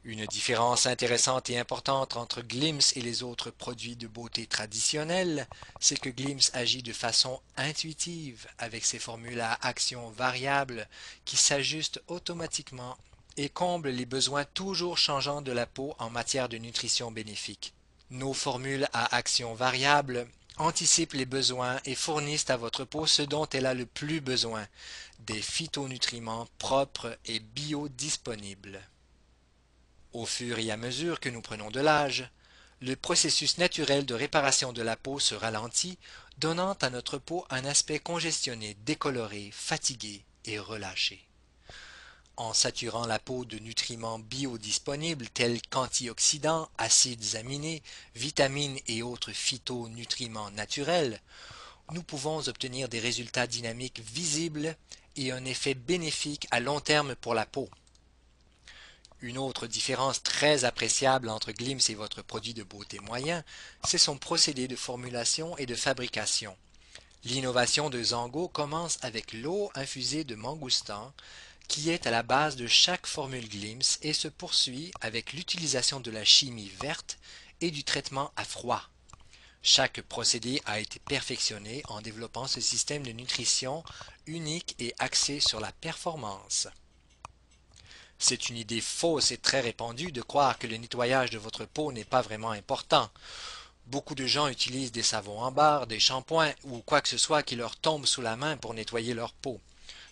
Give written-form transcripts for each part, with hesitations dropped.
Une différence intéressante et importante entre Glims et les autres produits de beauté traditionnels, c'est que Glims agit de façon intuitive avec ses formules à action variable qui s'ajustent automatiquement et comblent les besoins toujours changeants de la peau en matière de nutrition bénéfique. Nos formules à action variable anticipent les besoins et fournissent à votre peau ce dont elle a le plus besoin, des phytonutriments propres et biodisponibles. Au fur et à mesure que nous prenons de l'âge, le processus naturel de réparation de la peau se ralentit, donnant à notre peau un aspect congestionné, décoloré, fatigué et relâché. En saturant la peau de nutriments biodisponibles tels qu'antioxydants, acides aminés, vitamines et autres phytonutriments naturels, nous pouvons obtenir des résultats dynamiques visibles et un effet bénéfique à long terme pour la peau. Une autre différence très appréciable entre Glims et votre produit de beauté moyen, c'est son procédé de formulation et de fabrication. L'innovation de Zango commence avec l'eau infusée de mangoustan, qui est à la base de chaque formule Glims et se poursuit avec l'utilisation de la chimie verte et du traitement à froid. Chaque procédé a été perfectionné en développant ce système de nutrition unique et axé sur la performance. C'est une idée fausse et très répandue de croire que le nettoyage de votre peau n'est pas vraiment important. Beaucoup de gens utilisent des savons en barre, des shampoings ou quoi que ce soit qui leur tombe sous la main pour nettoyer leur peau.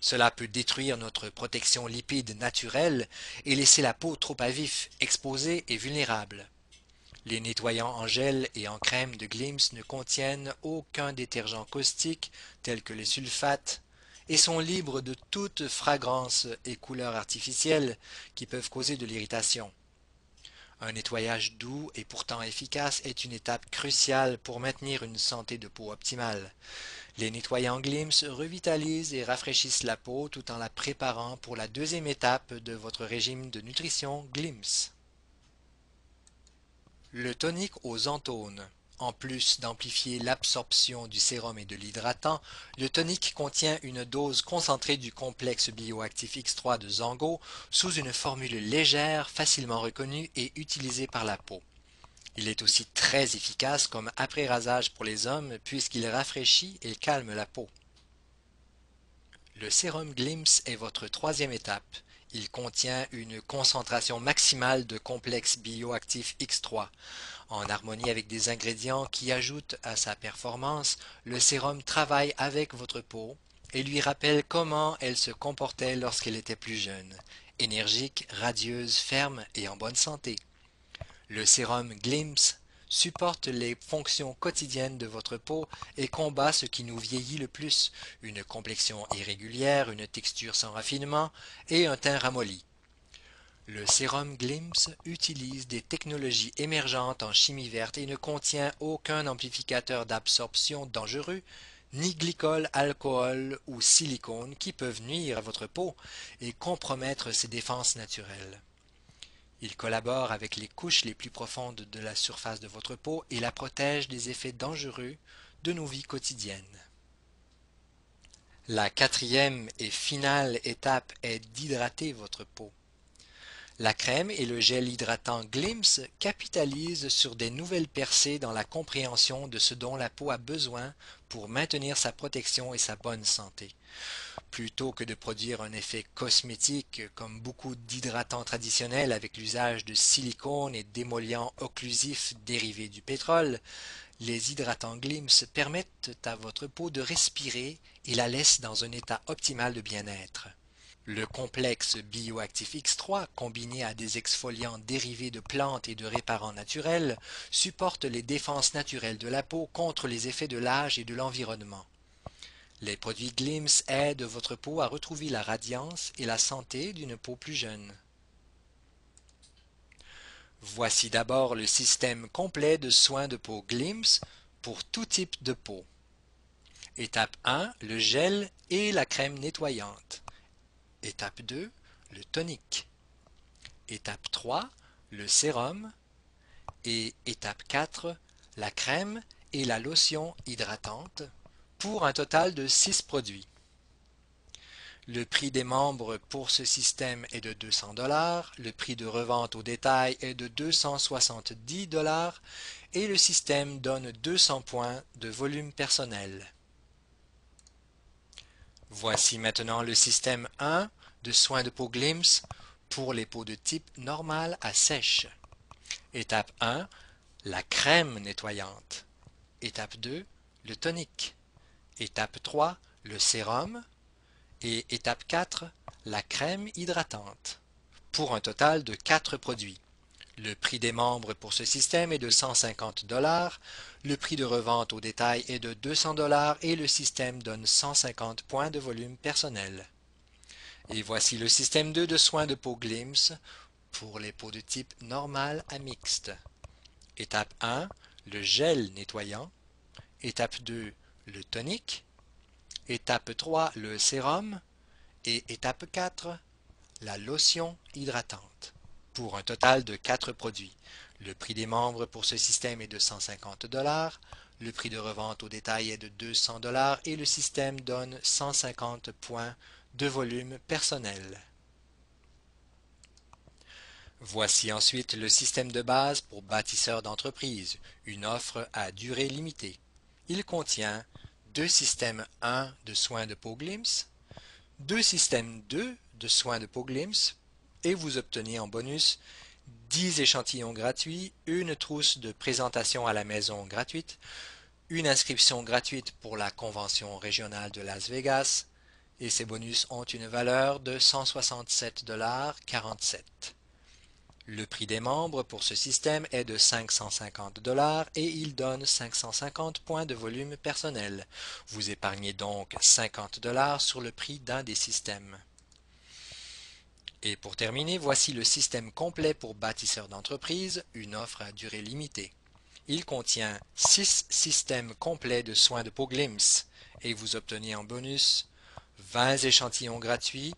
Cela peut détruire notre protection lipide naturelle et laisser la peau trop à vif, exposée et vulnérable. Les nettoyants en gel et en crème de Glims ne contiennent aucun détergent caustique tel que les sulfates et sont libres de toute fragrance et couleurs artificielles qui peuvent causer de l'irritation. Un nettoyage doux et pourtant efficace est une étape cruciale pour maintenir une santé de peau optimale. Les nettoyants Glims revitalisent et rafraîchissent la peau tout en la préparant pour la deuxième étape de votre régime de nutrition Glims. Le tonique aux antones. En plus d'amplifier l'absorption du sérum et de l'hydratant, le tonique contient une dose concentrée du complexe bioactif X3 de Zango sous une formule légère, facilement reconnue et utilisée par la peau. Il est aussi très efficace comme après-rasage pour les hommes puisqu'il rafraîchit et calme la peau. Le sérum Glims est votre troisième étape. Il contient une concentration maximale de complexe bioactif X3. En harmonie avec des ingrédients qui ajoutent à sa performance, le sérum travaille avec votre peau et lui rappelle comment elle se comportait lorsqu'elle était plus jeune, énergique, radieuse, ferme et en bonne santé. Le sérum Glims supporte les fonctions quotidiennes de votre peau et combat ce qui nous vieillit le plus, une complexion irrégulière, une texture sans raffinement et un teint ramolli. Le sérum Glims utilise des technologies émergentes en chimie verte et ne contient aucun amplificateur d'absorption dangereux, ni glycol, alcool ou silicone qui peuvent nuire à votre peau et compromettre ses défenses naturelles. Il collabore avec les couches les plus profondes de la surface de votre peau et la protège des effets dangereux de nos vies quotidiennes. La quatrième et finale étape est d'hydrater votre peau. La crème et le gel hydratant Glims capitalisent sur des nouvelles percées dans la compréhension de ce dont la peau a besoin pour maintenir sa protection et sa bonne santé. Plutôt que de produire un effet cosmétique comme beaucoup d'hydratants traditionnels avec l'usage de silicone et d'émollients occlusifs dérivés du pétrole, les hydratants Glims permettent à votre peau de respirer et la laissent dans un état optimal de bien-être. Le complexe bioactif X3, combiné à des exfoliants dérivés de plantes et de réparants naturels, supporte les défenses naturelles de la peau contre les effets de l'âge et de l'environnement. Les produits Glims aident votre peau à retrouver la radiance et la santé d'une peau plus jeune. Voici d'abord le système complet de soins de peau Glims pour tout type de peau. Étape 1, le gel et la crème nettoyante. Étape 2, le tonique. Étape 3, le sérum. Et étape 4, la crème et la lotion hydratante, pour un total de 6 produits. Le prix des membres pour ce système est de 200 $, le prix de revente au détail est de 270 $ et le système donne 200 points de volume personnel. Voici maintenant le système 1 de soins de peau Glims pour les peaux de type normal à sèche. Étape 1, la crème nettoyante. Étape 2, le tonique. Étape 3, le sérum. Et étape 4, la crème hydratante. Pour un total de 4 produits. Le prix des membres pour ce système est de 150 $, le prix de revente au détail est de 200 $ et le système donne 150 points de volume personnel. Et voici le système 2 de soins de peau Glims pour les peaux de type normal à mixte. Étape 1, le gel nettoyant. Étape 2, le tonique. Étape 3, le sérum. Et étape 4, la lotion hydratante. Pour un total de 4 produits. Le prix des membres pour ce système est de 150 $, le prix de revente au détail est de 200 $ et le système donne 150 points de volume personnel. Voici ensuite le système de base pour bâtisseurs d'entreprise, une offre à durée limitée. Il contient deux systèmes 1 de soins de peau Glims, deux systèmes 2 de soins de peau Glims, et vous obtenez en bonus 10 échantillons gratuits, une trousse de présentation à la maison gratuite, une inscription gratuite pour la convention régionale de Las Vegas, et ces bonus ont une valeur de 167,47 $. Le prix des membres pour ce système est de 550 $ et il donne 550 points de volume personnel. Vous épargnez donc 50 $ sur le prix d'un des systèmes. Et pour terminer, voici le système complet pour bâtisseurs d'entreprise, une offre à durée limitée. Il contient 6 systèmes complets de soins de peau Glims et vous obtenez en bonus 20 échantillons gratuits,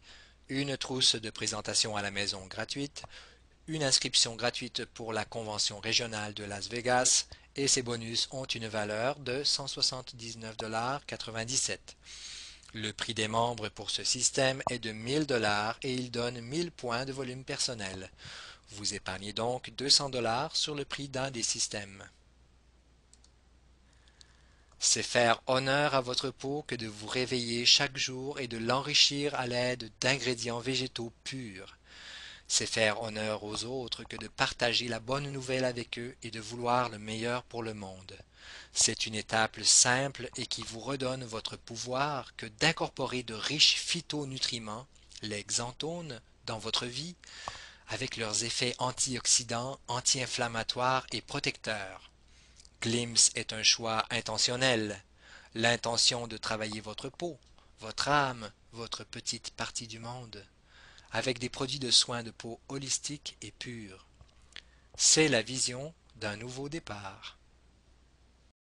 une trousse de présentation à la maison gratuite, une inscription gratuite pour la convention régionale de Las Vegas et ces bonus ont une valeur de 179,97 $. Le prix des membres pour ce système est de 1000 $ et il donne 1000 points de volume personnel. Vous épargnez donc 200 $ sur le prix d'un des systèmes. C'est faire honneur à votre peau que de vous réveiller chaque jour et de l'enrichir à l'aide d'ingrédients végétaux purs. C'est faire honneur aux autres que de partager la bonne nouvelle avec eux et de vouloir le meilleur pour le monde. C'est une étape simple et qui vous redonne votre pouvoir que d'incorporer de riches phytonutriments, les xanthones, dans votre vie, avec leurs effets antioxydants, anti-inflammatoires et protecteurs. Glims est un choix intentionnel, l'intention de travailler votre peau, votre âme, votre petite partie du monde, avec des produits de soins de peau holistiques et purs. C'est la vision d'un nouveau départ.